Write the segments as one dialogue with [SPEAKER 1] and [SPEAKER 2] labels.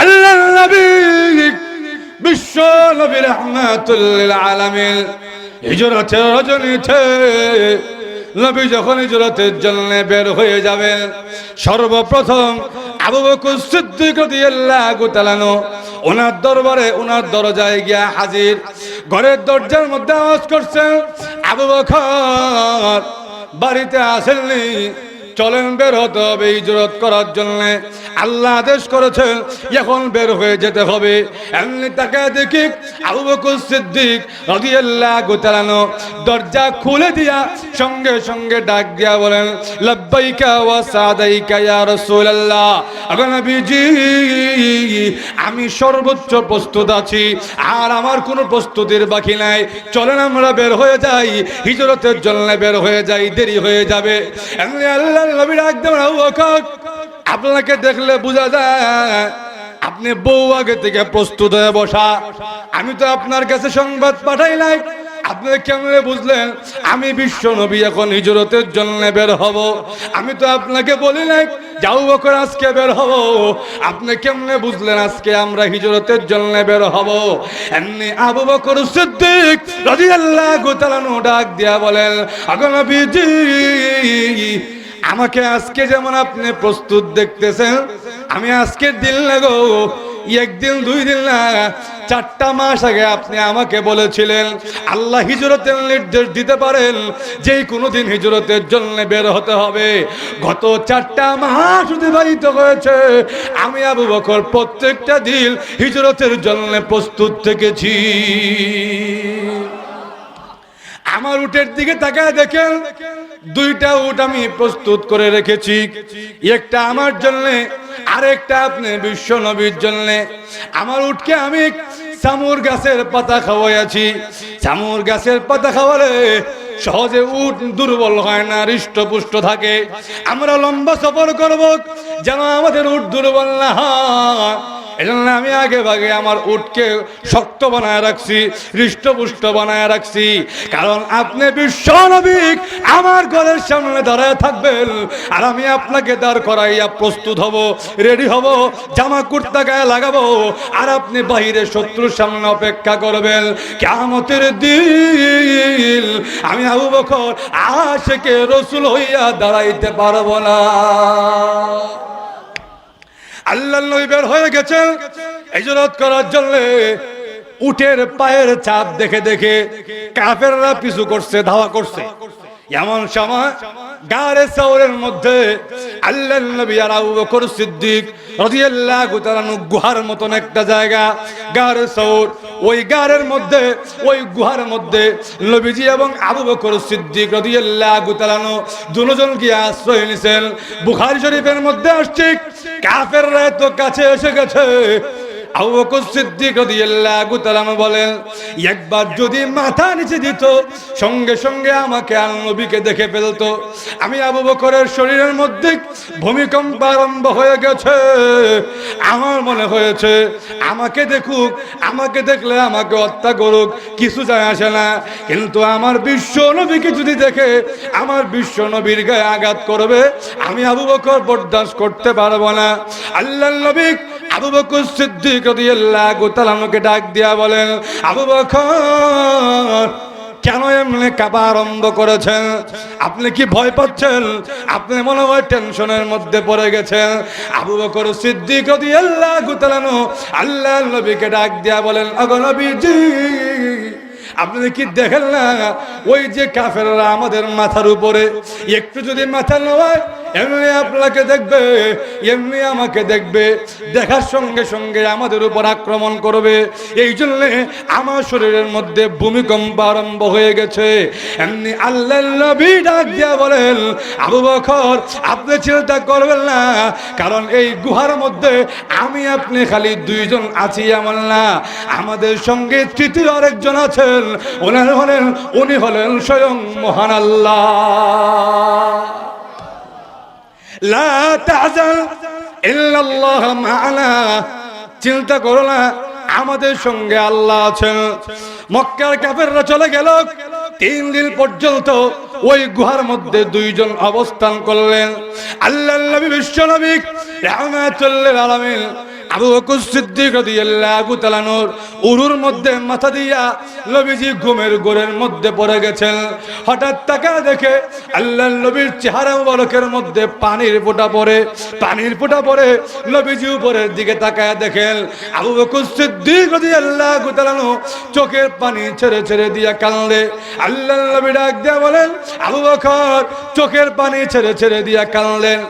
[SPEAKER 1] আল্লাহর নবী বিশ্ব নবী রাহমাতুল লিল আলামিন হিজরতের রজনীতে নবী যখন হিজরতের জন্য বের হয়ে যাবেন, সর্বপ্রথম আবু বকর সিদ্দিক রাদিয়াল্লাহু তাআলা ওনার দরবারে, ওনার দরজায় গিয়া হাজির। ঘরের দরজার মধ্যে আওয়াজ করছেন, আবু বকর বাড়িতে আসেননি? চলেন, বের হতে হবে হিজরত করার জন্য। আল্লাহ আদেশ করেছেন এখন বের হয়ে যেতে হবে। এমনি তাকে দেখি আবু বকর সিদ্দিক রাদিয়াল্লাহু তাআলা দরজা খুলে দিয়া সঙ্গে সঙ্গে ডাক দিয়া বলেন, লাব্বাইকা ওয়া সাদাইকা ইয়া রাসূলুল্লাহ। আগে নবীজি, আমি সর্বোচ্চ প্রস্তুত আছি, আর আমার কোনো প্রস্তুতির বাকি নাই। চলেন আমরা বের হয়ে যাই, হিজরতের জন্য বের হয়ে যাই, দেরি হয়ে যাবে। এমনি আল্লাহ নবী ডাক দেন, আবু বকর, আপনাকে দেখলে বোঝা যায় আপনি বহু আগে থেকে প্রস্তুত হয়ে বসা। আমি তো আপনার কাছে সংবাদ পাঠাই নাই, আপনি কেমনে বুঝলেন আমি বিশ্ব নবী এখন হিজরতের জন্য বের হব? আমি তো আপনাকে বলি নাই যাও বকর আজকে বের হব। আপনি কেমনে বুঝলেন আজকে আমরা হিজরতের জন্য বের হব? এমনি আবু বকর সিদ্দিক রাদিয়াল্লাহু তাআলা ডাক দিয়া বলেন, আগো নবীজি, আমাকে আজকে যেমন আপনি প্রস্তুত দেখতেছেন, আমি আজকের দিন লাগো একদিন দুই দিন না, 4টা মাস আগে আপনি আমাকে বলেছিলেন আল্লাহ হিজরতের নির্দেশ দিতে পারেন যে কোনো দিন হিজরতের জন্য বের হতে হবে। গত 4টা মাস অতিবাহিত হয়েছে, আমি আবু বকর প্রত্যেকটা দিন হিজরতের জন্য প্রস্তুত থেকেছি। আমার উটের দিকে তাকায় দেখেন, 2টা উট আমি প্রস্তুত করে রেখেছি, একটা আমার জন্য, আরেকটা আপনি বিশ্ব নবীর জন্য। আমার উটকে আমি চামুর গাছের পাতা খাওয়াইয়াছি। চামুর গাছের পাতা খাওয়ালে সহজে উট দুর্বল হয় না, হৃষ্টপুষ্ট থাকে। আমরা লম্বা সফর করব, যেন আমাদের উট দুর্বল না হয়, এজন্য আমি আগে ভাগে আমার উটকে শক্ত বানায় রাখছি, হৃষ্টপুষ্ট বানায় রাখছি। কারণ আপনি বিশ্ব নবী আমার ঘরের সামনে দাঁড়ায় থাকবেন, আর আমি আপনাকে দাঁড় করাইয়া প্রস্তুত হব, রেডি হব, জামা কুর্তা গায়ে লাগাবো, আর আপনি বাহিরে শত্রুর সামনে অপেক্ষা করবেন। কিয়ামতের দিন আমি আবু বকর আশিকে রাসূল হইয়া দাঁড়াইতে পারবো না। আল্লাহ নবী বের হয়ে গেছেন হিজরত করার জন্য। উটের পায়ের ছাপ দেখে দেখে কাফেররা পিছু করছে, ধাওয়া করছে। এমন সময় গারে সাওরের মধ্যে আল্লাহ নবী আর আবু বকর সিদ্দিক রাদিয়াল্লাহু তাআলা গুহার মতন একটা জায়গা, গারে সাওর। ওই গারের মধ্যে, ওই গুহার মধ্যে নবীজি এবং আবু বকর সিদ্দিক রাদিয়াল্লাহু তাআলা দুজন গিয়ে আশ্রয় নিছেন। বুখারী শরীফের মধ্যে আসছে, কাফেররা তো কাছে এসে গেছে। আবু বকর সিদ্দিক রাদিয়াল্লাহু তাআলা বলেন, একবার যদি মাথা নিচে দিত, সঙ্গে সঙ্গে আমাকে আর নবীকে দেখে ফেলতো। আমি আবু বকরের শরীরের মধ্যে ভূমিকম্প আরম্ভ হয়ে গেছে। আমার মনে হয়েছে আমাকে দেখুক, আমাকে দেখলে আমাকে হত্যা করুক, কিছু যায় আসে না। কিন্তু আমার বিশ্ব নবীকে যদি দেখে আমার বিশ্ব নবীর গায়ে আঘাত করবে, আমি আবু বকর বরদাস্ত করতে পারবো না। আল্লাহর নবী আবু বকর সিদ্দিক রাদিয়াল্লাহু তাআলা ডাক দিয়া বলেন, আবু বকর, কেন এমনি কাঁপা আরম্ভ করেছেন? আপনি কি ভয় পাচ্ছেন? আপনি মনে হয় টেনশনের মধ্যে পড়ে গেছেন। আবু বকর সিদ্দিক রাদিয়াল্লাহু তাআলা আল্লাহর নবীকে ডাক দিয়া বলেন, ওগো নবীজি, আপনি কি দেখেন না ওই যে কাফেররা আমাদের মাথার উপরে, একটু যদি মাথা নয় এমনি আপনাকে দেখবে, এমনি আমাকে দেখবে, দেখার সঙ্গে সঙ্গে আমাদের উপর আক্রমণ করবে। এই জন্য আমার শরীরের মধ্যে ভূমিকম্প আরম্ভ হয়ে গেছে। এমনি আল্লাহর নবী ডাক দিয়া বলেন, আবু বকর, আপনি চিন্তা করবেন না, কারণ এই গুহার মধ্যে আমি আপনি খালি 2 জন আছি এমন না, আমাদের সঙ্গে তৃতীয় আরেকজন আছেন। উনি হলেন স্বয়ং মহান আল্লাহ। লা তাহজান ইল্লাল্লাহ মা'ানা, চিন্তা করো না, আমাদের সঙ্গে আল্লাহ আছেন। মক্কার কাফেররা চলে গেল। 3 দিন পর্যন্ত ওই গুহার মধ্যে 2 জন অবস্থান করলেন। আল্লাহর নবী বিশ্ব নবী রাহমাতুল লিল আলামিন আবু বকর সিদ্দিক রাদিয়াল্লাহু তাআলা নূর উরুর মধ্যে মাথা দিয়া নবীজি ঘুমের ঘোরের মধ্যে পড়ে গেছেন। হঠাৎ তাকায় দেখে আল্লাহর নবীর চেহারা মুবারকের মধ্যে পানির ফোঁটা পড়ে। পানির ফোঁটা পড়ে নবীজি উপরের দিকে তাকায় দেখেন আবু বকর সিদ্দিক রাদিয়াল্লাহু তাআলা চোখের পানি ছেড়ে ছেড়ে দিয়া কাঁদে। আল্লাহর নবী ডাক দিয়া বলেন, আবু বকর চোখের পানি ছেড়ে ছেড়ে দিয়া কাঁদলেন।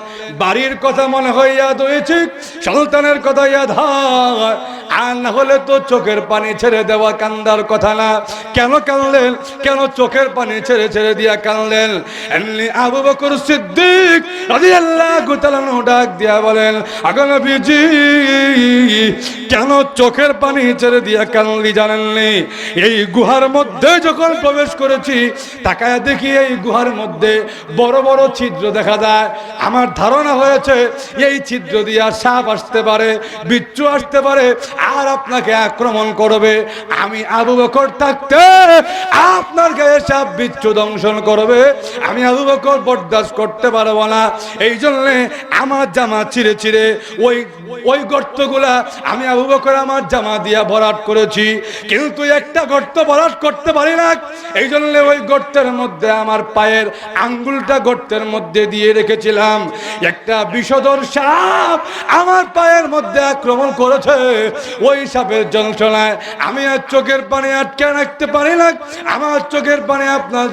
[SPEAKER 1] বাড়ির কথা মনে হইয়া দইছে, সন্তানের কথা ইয়াদ হয়, আর না হলে তো চোখের পানি ছেড়ে দেওয়া কান্দার কথা না। কেন কাঁদলেন? কেন চোখের পানি ছেড়ে ছেড়ে দিয়া কাঁদলেন? এমনি আবু বকর সিদ্দিক রাদিয়াল্লাহু তাআলা ডাক দিয়া বলেন, আগো নবীজি কেন চোখের পানি ছেড়ে দিয়া কাঁদলি জানেননি? এই গুহার মধ্যে যখন প্রবেশ করেছি তাকায় দেখি এই গুহার মধ্যে বড় বড় ছিদ্র দেখা যায়। আমার ধারণা হয়েছে এই ছিদ্র দিয়ে সাপ আসতে পারে, বিচ্ছু আসতে পারে, আর আপনাকে আক্রমণ করবে। আমি আবু বকর থাকতে আপনার গায়ে সাপ বিচ্ছু দংশন করবে, আমি আবু বকর বরদাস্ত করতে পারবো না। এই জন্যে আমার জামা ছিঁড়ে ছিঁড়ে ওই গর্তগুলা আমি আবু বকর আমার জামা দিয়া ভরাট করেছি, কিন্তু একটা গর্ত ভরাট করতে পারি না। এই জন্য ওই গর্তের মধ্যে আমার পায়ের আঙ্গুলটা গর্তের মধ্যে দিয়ে রেখেছিলাম। একটা বিষধর সাপ আমার পায়ের মধ্যে আক্রমণ করেছে। ওই সাপের যন্ত্রণায় আমি আর চোখের পানি আটকে রাখতে পারি না। আমার চোখের পানি আপনার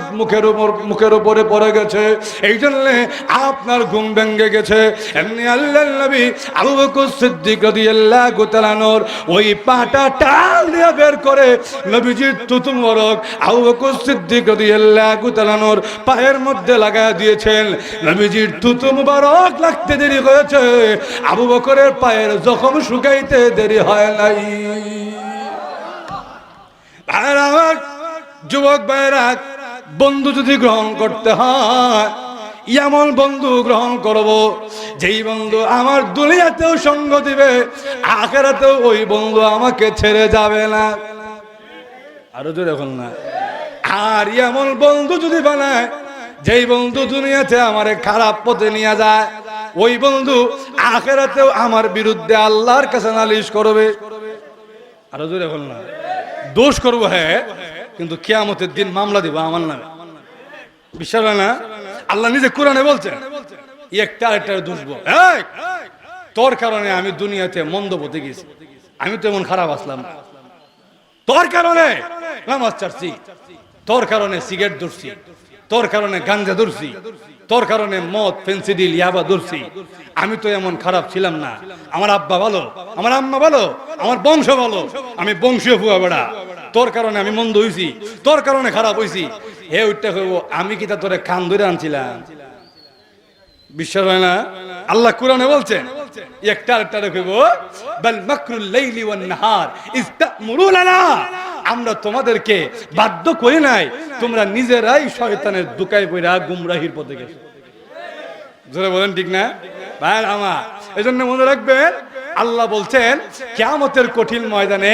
[SPEAKER 1] মুখের উপরে পড়ে গেছে, এই জন্য আপনার ঘুম ভেঙে গেছে। এমনি আল্লাহর নবী আবু বকর সিদ্দিক রাদিয়াল্লাহু তাআলা ওই পাটা টাল দিয়ে বের করে নবীজির থুতু মোবারক আবু বকর সিদ্দিক রাদিয়াল্লাহু তাআলা পায়ের মধ্যে লাগায় দিয়েছেন। নবীজির থুতু মোবারক লাগতে দেরি হয়েছে, আবু বকরের পায়ের জখম শুকাইতে দেরি হয় নাই। ভাইরা আমার, যুবক ভাইরা, বন্ধু যদি গ্রহণ করতে হয় এমন বন্ধু গ্রহণ করব যেই বন্ধু আমার দুনিয়াতেও সঙ্গ দিবে, আখিরাতেও ওই বন্ধু আমাকে ছেড়ে যাবে না। আরো জোরে এখন না। আর এমন বন্ধু যদি বানায় যেই বন্ধু দুনিয়াতে আমারে খারাপ পথে নিয়ে যায়, ওই বন্ধু আখিরাতেও আমার বিরুদ্ধে আল্লাহর কাছে নালিশ করবে। আরো জোরে এখন না। দোষ করবো হ্যাঁ, কিন্তু কিয়ামতের দিন মামলা দিব আমার নামে। বিশ্বাস হয় না? আল্লাহ নিজে কোরআনে বলছেন একটা আরেকটার দুষব, তোর কারণে আমি দুনিয়াতে মন্দ পথে গেছি, আমি তো এমন খারাপ আসলাম না, তোর কারণে নামাজ ছাড়ছি, তোর কারণে সিগারেট ধরছি, তোর কারণে গাঞ্জা ধরছি, তোর কারণে মদ ফেন্সিডিল ইয়াবা ধরছি, আমি তো এমন খারাপ ছিলাম না। আমার আব্বা ভালো, আমার আম্মা ভালো, আমার বংশ ভালো, আমি বংশীয় ফুয়া বেড়া, তোর কারণে আমি মন্দ হইছি, তোর কারণে খারাপ হইছি। হে উঠতে হইব, আমি কি তা তোরে কান ধরে আনছিলাম? বিশ্বাস হয় না? আল্লাহ কোরআনে বলছেন একটা আরেকটা কইব, বাল মাকরুল লাইলি ওয়ান নাহার ইস্তামুরুনা, আমরা তোমাদেরকে বাধ্য করি নাই, তোমরা নিজেরাই শয়তানের দুকায় পড়া গুমরাহির পথে গেছো। জোরে বলেন ঠিক না ভাই আমার? এজন্য মনে রাখবেন, আল্লাহ বলছেন কিয়ামতের কঠিন ময়দানে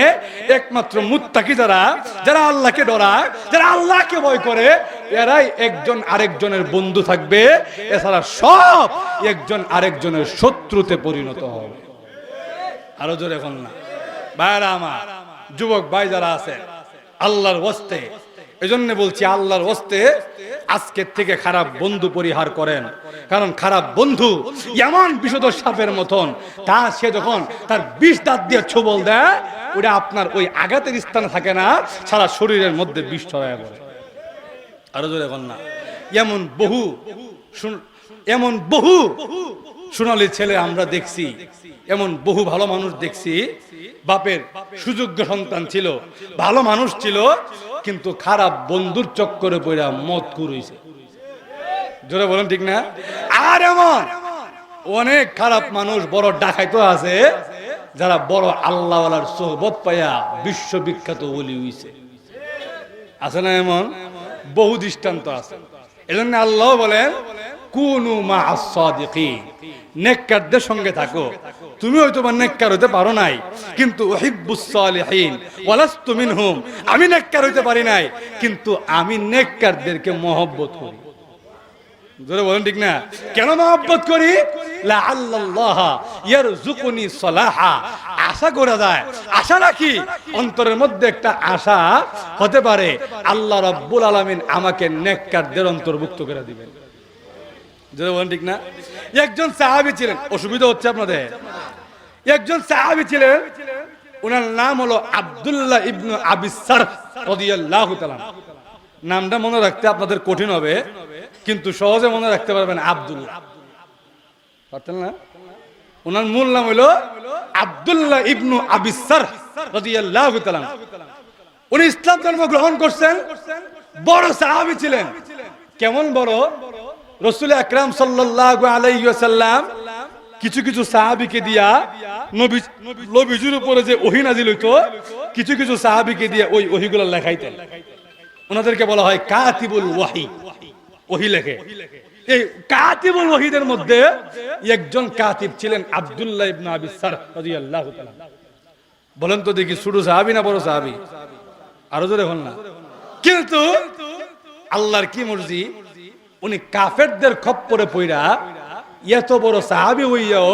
[SPEAKER 1] একমাত্র মুত্তাকি যারা, যারা আল্লাহকে ডরায়, যারা আল্লাহকে ভয় করে, এরাই একজন আরেকজনের বন্ধু থাকবে, এছাড়া সব একজন আরেকজনের শত্রুতে পরিণত হবে। আরো জোরে এখন না ভাইরা আমার, যুবক ভাই যারা আছেন আল্লাহর ওয়াস্তে, এজন্য বলছি আল্লাহর ওয়াস্তে আজকের থেকে খারাপ বন্ধু পরিহার করেন। কারণ খারাপ বন্ধু এমন বিষধর সাপের মতন, তা সে যখন তার বিষ দাঁত দিয়ে ছোবল দেয়, ওটা আপনার ওই আঘাতের স্থানে থাকে না, সারা শরীরের মধ্যে বিষ ছড়ায় পড়ে। আরো জোরে এখন না। এমন বহু সোনালী ছেলে আমরা দেখছি, এমন বহু ভালো মানুষ দেখছি, বাপের সুযোগ্য সন্তান ছিল, ভালো মানুষ ছিল, কিন্তু খারাপ বন্ধুর চক্করে পড়া মত কুড়িয়েছে। জোরে বলেন ঠিক না? আর এমন অনেক খারাপ মানুষ, বড় ডাকাইতো আছে, যারা বড় আল্লাহওয়ালার সোহবত পাইয়া বিশ্ববিখ্যাত ওলি হইছে। আছে না? এমন বহু দৃষ্টান্ত আছে। এজন্য আল্লাহ বলেন কুনু মা'আস সাদিকিন, নেককারদের সঙ্গে থাকো। তুমি হয়তো বা নেককার হতে পারো নাই, কিন্তু উহিব্বুস সালিহিন ওয়ালাস্তু মিনহুম, আমি নেককার হইতে পারি নাই, কিন্তু আমি নেককারদেরকে মহব্বত করি। জোরে বলেন ঠিক না? কেন মহব্বত করি? লাআল্লাল্লাহ ইয়ারযুকুনি সালাহা, আশা করা যায়, আশা রাখি অন্তরের মধ্যে একটা আশা হতে পারে আল্লাহ রাব্বুল আলামিন আমাকে নেককারদের অন্তর্ভুক্ত করে দিবেন। জোরে বলেন ঠিক না? একজন সাহাবী ছিলেন, অসুবিধা হচ্ছে আপনাদের, একজন সাহাবী ছিলেন, ওনার নাম হলো আব্দুল্লাহ ইবনে আবি সারহ রাদিয়াল্লাহু তাআলা। নামটা মনে রাখতে আপনাদের কঠিন হবে, কিন্তু সহজে মনে রাখতে পারবেন আব্দুল্লাহ, পারতেন না? ওনার মূল নাম হলো আব্দুল্লাহ ইবনে আবি সারহ রাদিয়াল্লাহু তাআলা। উনি ইসলাম ধর্ম গ্রহণ করছেন, বড় সাহাবী ছিলেন। কেমন বড়? রাসূল আকরাম সাল্লাল্লাহু আলাইহি ওয়াসাল্লাম কিছু কিছু সাহাবীকে দিয়া নবীজির উপরে যে ওহী নাযিল হইতো, কিছু কিছু সাহাবীকে দিয়ে ওই ওহীগুলো লেখাইতেন। ওনাদেরকে বলা হয় কাতিবুল ওয়াহী, ওহী লেখে। এই কাতিবুল ওহীদের মধ্যে একজন কাতিব ছিলেন আব্দুল্লাহ ইবনে আবি সারহ রাদিয়াল্লাহু তাআলা। বলেন তো দেখি, ছোট সাহাবী না বড় সাহাবী? আরো জোরে বল না। কিন্তু আল্লাহর কি মর্জি, উনি কাফেরদের খপ্পরে পইরা এত বড় সাহাবী হইয়াও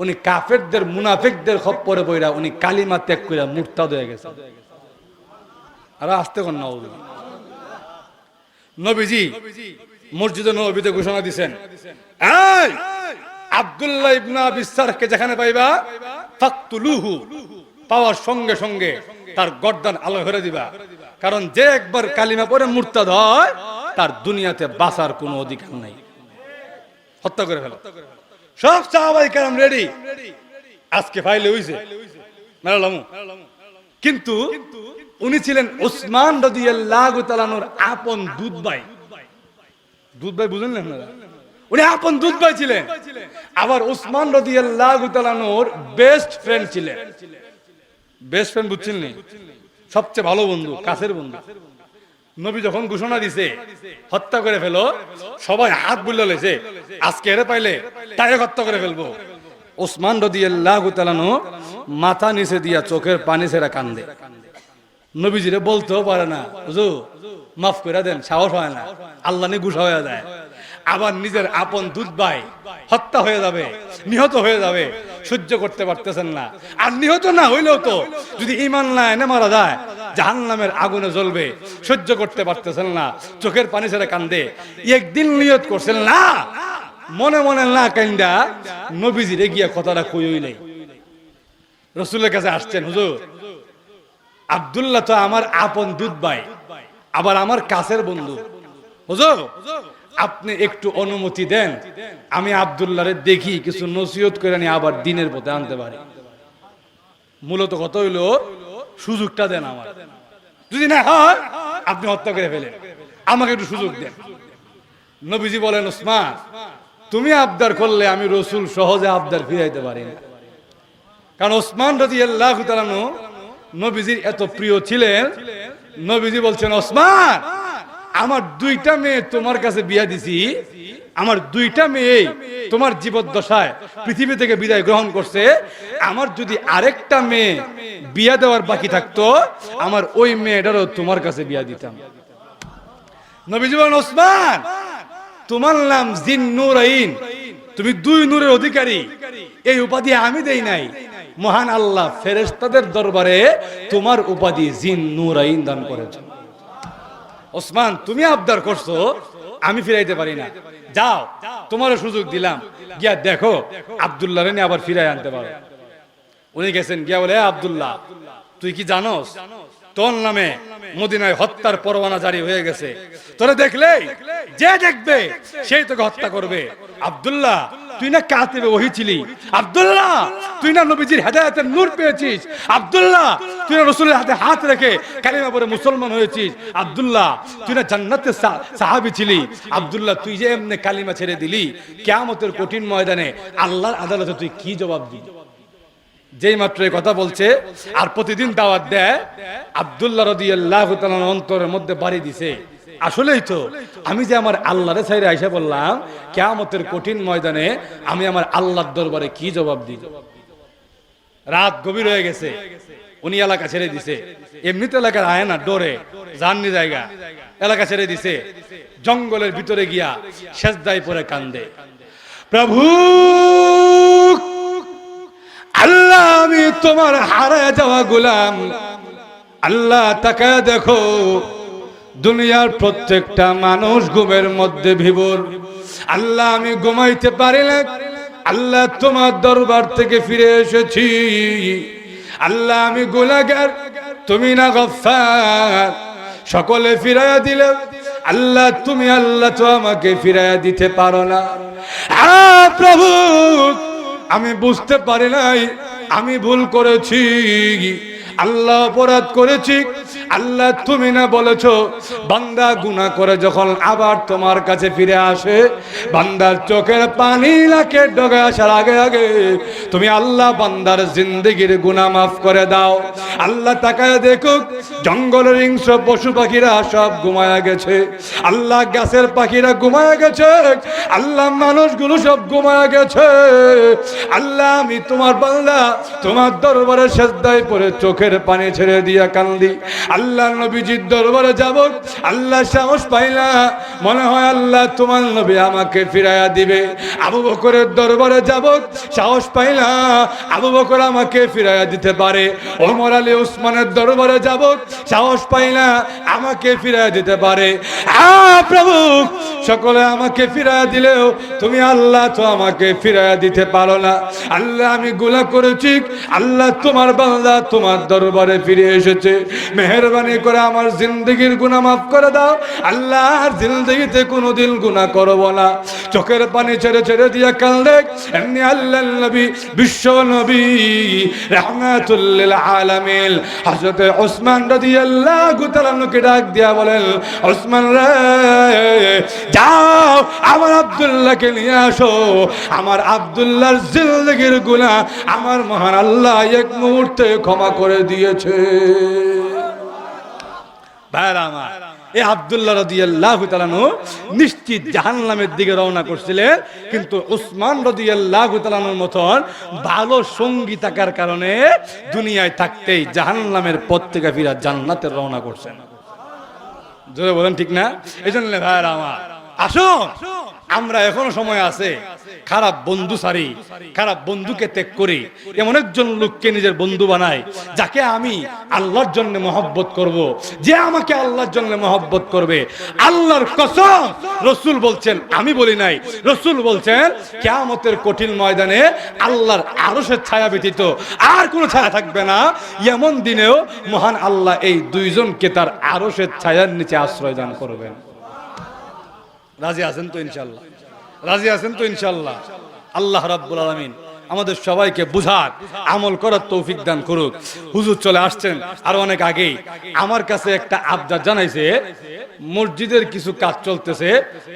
[SPEAKER 1] উনি কাফেরদের মুনাফিকদের খপ্পরে পইরা উনি কালিমা ত্যাগ কইরা মুরতাদ হয়ে গেছে। আর আসতে কোন নাউযুবিল্লাহ। নবীজি মসজিদে নববীতে ঘোষণা দিবেন, এই আব্দুল্লাহ ইবনে আবি সারহকে যেখানে পাইবা ফাকতুলুহু, পাওয়ার সঙ্গে সঙ্গে তার গর্দান আলাদা করে দিবা, কারণ যে একবার কালিমা পড়ে মুরতাদ হয় তার দুনিয়াতে বাঁচার কোনো অধিকার নাই, হত্যা করে ফেলো। সব সাহাবায়ে কেরাম রেডি, আজকে ফাইলে হইছে মেলালামু। কিন্তু উনি ছিলেন ওসমান রাদিয়াল্লাহু তাআলার আপন দুধ ভাই। দুধ ভাই বুঝেন না? উনি আপন দুধ ভাই ছিলেন, আবার ওসমান রাদিয়াল্লাহু তাআলার বেস্ট ফ্রেন্ড ছিলেন। বেস্ট ফ্রেন্ড বুঝছেন নি? সবচেয়ে ভালো বন্ধু, কাছের বন্ধু। নবী যখন ঘোষণা দিছে হত্যা করে ফেলো, সবাই হাত বুলিয়ে লেছে, আজকে এরে পাইলে তাই হত্যা করে ফেলবো। ওসমান রাদিয়াল্লাহু তাআলা মাথা নিচে দিয়া চোখের পানি ছেড়া কান্দে। নবীজিরে বলতেও পারে না, হুজুর মাফ করে দেন, সাহস হয় না, আল্লাহ নি গুসা হয়ে যায়। আবার নিজের আপন দুধ ভাই হত্যা হয়ে যাবে, নিহত হয়ে যাবে, সহ্য করতে পারতেছেন না। আর নিহত না হইলেও তো যদি ঈমান না এনে মারা যায় জাহান্নামের আগুনে জ্বলবে, সহ্য করতে পারতেছেন না, চোখের পানি ছেড়ে কান্দে। একদিন নিয়ত করছেন না, মনে মনে না কান্দা নবীজিরে গিয়া কথাটা কইই নাই। রাসূলের কাছে আসছেন, হুজুর আব্দুল্লাহ তো আমার আপন দুধ ভাই, আবার আমার কাছের বন্ধু, হুজুর আপনি একটু অনুমতি দেন, আমি আব্দুল্লাহরে দেখি কিছু নসিহত করে নিয়ে আবার দিনের পথে আনতে পারি। মূলত কথা হইলো সুযোগটা দেন আমার, যদি না হয় আপনি হত্যা করে ফেলেন, আমাকে একটু সুযোগ দেন। নবীজি বলেন, ওসমান তুমি আবদার করলে আমি রাসূল সহজে আবদার ফিরাইতে পারি না। কারণ ওসমান রাদিয়াল্লাহু তাআলা নবীজির এত প্রিয় ছিলেন। নবীজি বলছেন, ওসমান আমার দুইটা মেয়ে তোমার কাছে বিয়া দিছি, আমার দুইটা মেয়ে তোমার জীবদ্দশায় পৃথিবী থেকে বিদায় গ্রহণ করছে, আমার যদি আরেকটা মেয়ে বিয়া দেওয়ার বাকি থাকতো আমার ওই মেয়েটারও তোমার কাছে বিয়া দিতাম। নবীজি বলেন, ওসমান তোমার নাম জিন্নুরাইন, তুমি দুই নূরের অধিকারী, এই উপাধি আমি দেই নাই, মহান আল্লাহ ফেরেশতাদের দরবারে তোমার উপাধি জিন্নুরাইন দান করেছেন। ওসমান তুমি আবদার করছো, আমি ফিরাইতে পারি না, যাও তোমারও সুযোগ দিলাম, গিয়া দেখো আব্দুল্লাহ রে আবার ফিরাই আনতে পারো। উনি গেছেন, গিয়া বলে, আব্দুল্লাহ তুই কি জানোস তোর নামে মদিনায় হত্যার পরোয়ানা জারি হয়ে গেছে, তোরে দেখলে যে দেখবে সেই তোকে হত্যা করবে। আব্দুল্লাহ তুই না কাতিবে ওহী ছিলি, আব্দুল্লাহ তুই না নবীজির হেদায়েতের নূর পেয়েছিস, আব্দুল্লাহ তুই না রাসূলের হাতে হাত রেখে কালিমা পড়ে মুসলমান হয়েছিস, আব্দুল্লাহ তুই না জান্নাতের সাহাবী ছিলি, আব্দুল্লাহ তুই যে এমনি কালিমা ছেড়ে দিলি, কিয়ামতের কঠিন ময়দানে আল্লাহর আদালতে তুই কি জবাব দিবি? যেই মাত্র এই কথা বলছে আর প্রতিদিন দাওয়াত দেয়, আব্দুল্লাহ রাদিয়াল্লাহু তাআলা অন্তরের মধ্যে বাড়ি দিছে, আসলেই তো আমি যে আমার আল্লাহরে ছাইরে আইসা বললাম কিয়ামতের কঠিন ময়দানে আমি আমার আল্লাহর দরবারে কি জবাব দিব। রাত গভীর হয়ে গেছে, উনি এলাকা ছেড়ে দিছে, এমনিতে এলাকার আয় না, ডরে জাননি জায়গা, এলাকা ছেড়ে দিছে, জঙ্গলের ভিতরে গিয়া সেজদায় পড়ে কান্দে, প্রভু আল্লাহ আমি তোমার হারায় যাওয়া গোলাম, আল্লাহ তাকায় দেখো দুনিয়ার প্রত্যেকটা মানুষ ঘুমের মধ্যে বিভোর, আল্লাহ আমি ঘুমাইতে পারি না, আল্লাহ তোমার দরবার থেকে ফিরে এসেছি, আল্লাহ আমি গুনাহগার, তুমি না গফফার, সকলে ফিরাইয়া দিলে আল্লাহ তুমি আল্লাহ তো আমাকে ফিরাইয়া দিতে পারো না। প্রভু আমি বুঝতে পারি নাই আমি ভুল করেছি, আল্লাহ অপরাধ করেছি, আল্লাহ তুমি না বলেছো বান্দা গুনাহ করে যখন আবার তোমার কাছে ফিরে আসে বান্দার চোখের পানি নাকে ডগে আসার আগে আগে তুমি আল্লাহ বান্দার জিন্দেগির গুনাহ মাফ করে দাও। আল্লাহ তাকায় দেখো জঙ্গলের হিংস্র পশু পাখিরা সব ঘুমায়া গেছে, আল্লাহ গাছের পাখিরা ঘুমায়া গেছে, আল্লাহ মানুষগুলো সব ঘুমায়া গেছে, আল্লাহ আমি তোমার বান্দা তোমার দরবারে সেজদায় পড়ে চোখের পানি ছেড়ে দিয়া কান্দি, আল্লাহ নবীজির দরবারে যাব, আল্লাহ সাহস পাই না, মনে হয় আল্লাহ তোমার নবী আমাকে ফিরাইয়া দিবে। আবু বকরের দরবারে যাব, সাহস পাই না আবু বকর আমাকে ফিরাইয়া দিতে পারে। ওমর আলী উসমানের দরবারে যাব, সাহস পাই না আমাকে ফিরাইয়া দিতে পারে। প্রভু সকলে আমাকে ফিরাইয়া দিলেও তুমি আল্লাহ তো আমাকে ফিরাইয়া দিতে পারো না। আল্লাহ আমি গুনাহ করেছি, আল্লাহ তোমার বান্দা তোমার দরবারে ফিরে এসেছে, মেহেরবানি করে আমার জিন্দগির গুনাহ মাফ করে দাও, আল্লাহ আর জিন্দগিতে কোনোদিন গুনাহ করব না। চোখের পানি ছেড়ে ছেড়ে দিয়া কান্দে এমনি আল্লাহর নবী বিশ্ব নবী রাহমাতুল লিল আলামিন হযরত ওসমান রাদিয়াল্লাহু তাআলা কে ডাক দিয়া বলেন, ওসমান রে যাও আমার আব্দুল্লাহকে নিয়ে আসো, আমার আব্দুল্লাহর জিন্দগির গুনাহ আমার মহান আল্লাহ এক মুহূর্তে ক্ষমা করে দিয়েছে। ভাইরা আমার, এই আব্দুল্লাহ রাদিয়াল্লাহু তাআলা নিশ্চিত জাহান্নামের দিকে রওনা করছিলেন, কিন্তু ওসমান রাদিয়াল্লাহু তাআলার মতন ভালো সঙ্গী থাকার কারণে দুনিয়ায় থাকতেই জাহান্নামের পথ থেকে ফিরে জান্নাতের রওনা করছেন। জোরে বলেন ঠিক না? এই জন্য ভাইরা আমার আসুন, আমরা এখনো সময় আছে, খারাপ বন্ধু সারি, খারাপ বন্ধুকে ত্যাগ করি, এমন একজন লোককে নিজের বন্ধু বানাই যাকে আমি আল্লাহর জন্য মহব্বত করব, যে আমাকে আল্লাহর জন্য মহব্বত করবে। আল্লাহর কসম রাসূল বলছেন, আমি বলি নাই, রাসূল বলছেন কিয়ামতের কঠিন ময়দানে আল্লাহর আরশের ছায়া ব্যতীত আর কোনো ছায়া থাকবে না। এমন দিনেও মহান আল্লাহ এই দুইজনকে তার আরশের ছায়ার নিচে আশ্রয় দান করবেন। রাজি আছেন তো ইনশাআল্লাহ? রাজি আছেন তো ইনশাআল্লাহ? আল্লাহ রাব্বুল আলামিন আমাদের সবাইকে বুঝার আমল করার তৌফিক দান করুক। হুজুর চলে আসছেন আর অনেক আগেই আমার কাছে একটা আবদার জানাইছে, মসজিদের কিছু কাজ চলতেছে,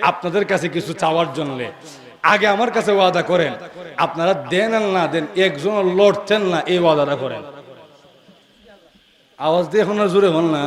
[SPEAKER 1] আপনাদের কাছে কিছু চাওয়ার জন্য। আগে আমার কাছে ওয়াদা করেন, আপনারা দেন আর না দেন একজন লড়ছেন না, এই ওয়াদাটা করেন। আওয়াজ দিয়ে এখন আর জোরে হল না।